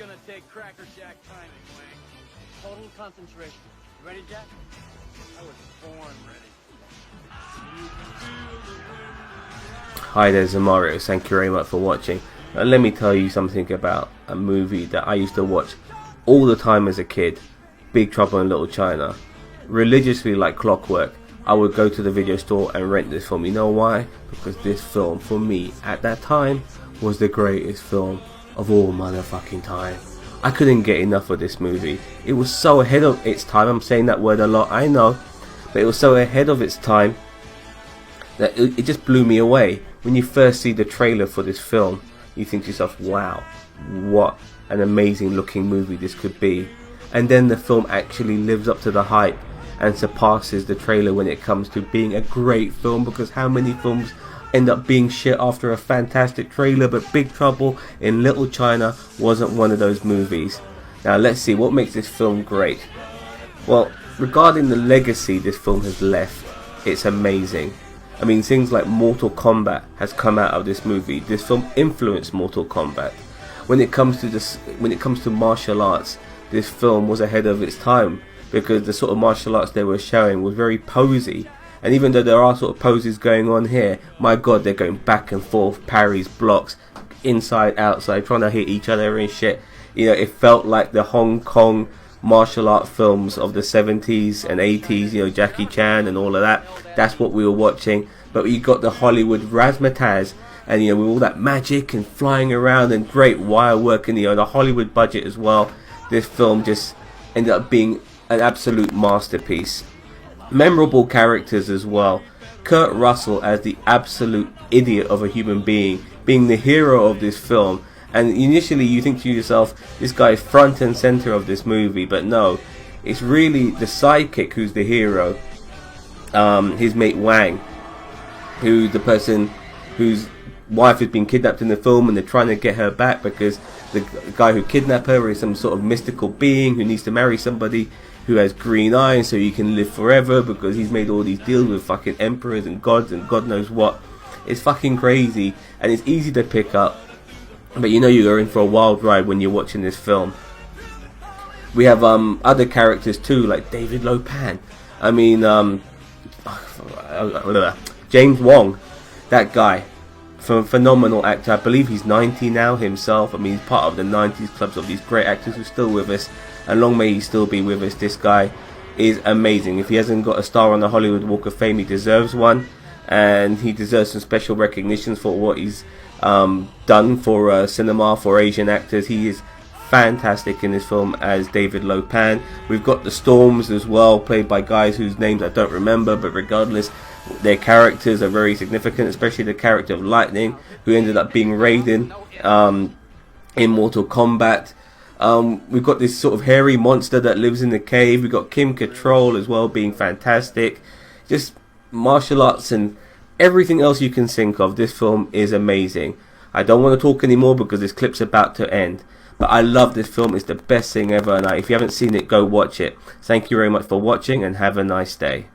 gonna take Cracker Jack timing, Wang. Total concentration. You ready, Jack? I was born ready. Hi there's Mario, thank you very much for watching. Let me tell you something about a movie that I used to watch all the time as a kid, Big Trouble in Little China. Religiously like clockwork, I would go to the video store and rent this film. You know why? Because this film, for me, at that time, was the greatest film of all motherfucking time. I couldn't get enough of this movie. It was so ahead of its time. I'm saying that word a lot, I know, but it was so ahead of its time that it just blew me away. When you first see the trailer for this film, you think to yourself, wow, what an amazing looking movie this could be. And then the film actually lives up to the hype and surpasses the trailer when it comes to being a great film, because how many films end up being shit after a fantastic trailer? But Big Trouble in Little China wasn't one of those movies. Now let's see what makes this film great. Well, regarding the legacy this film has left, it's amazing. I mean, things like Mortal Kombat has come out of this movie. This film influenced Mortal Kombat. When it comes to martial arts, this film was ahead of its time, because the sort of martial arts they were showing was very posy. And even though there are sort of poses going on here, my god, they're going back and forth, parries, blocks, inside, outside, trying to hit each other and shit. You know, it felt like the Hong Kong martial art films of the 70s and 80s, you know, Jackie Chan and all of that. That's what we were watching. But you got the Hollywood razzmatazz, and you know, with all that magic and flying around and great wire work, and you know, the Hollywood budget as well. This film just ended up being an absolute masterpiece. Memorable characters as well. Kurt Russell as the absolute idiot of a human being, being the hero of this film. And initially you think to yourself, this guy is front and center of this movie, but no, it's really the sidekick who's the hero. His mate Wang, who the person whose wife has been kidnapped in the film, and they're trying to get her back because the guy who kidnapped her is some sort of mystical being who needs to marry somebody who has green eyes so he can live forever, because he's made all these deals with fucking emperors and gods and God knows what. It's fucking crazy, and it's easy to pick up, but you know you're in for a wild ride when you're watching this film. We have other characters too, like David Lopan. I mean, James Wong, that guy, phenomenal actor. I believe he's 90 now himself. I mean, he's part of the 90s clubs of these great actors who are still with us, and long may he still be with us. This guy is amazing. If he hasn't got a star on the Hollywood Walk of Fame, he deserves one, and he deserves some special recognitions for what he's done for cinema, for Asian actors. He is fantastic in this film as David Lopan. We've got the Storms as well, played by guys whose names I don't remember, but regardless, their characters are very significant, especially the character of Lightning, who ended up being Raiden in Mortal Kombat. We've got this sort of hairy monster that lives in the cave. We've got Kim Cattrall as well, being fantastic. Just martial arts and everything else you can think of. This film is amazing. I don't want to talk anymore because this clip's about to end, but I love this film. It's the best thing ever, and if you haven't seen it, go watch it. Thank you very much for watching, and have a nice day.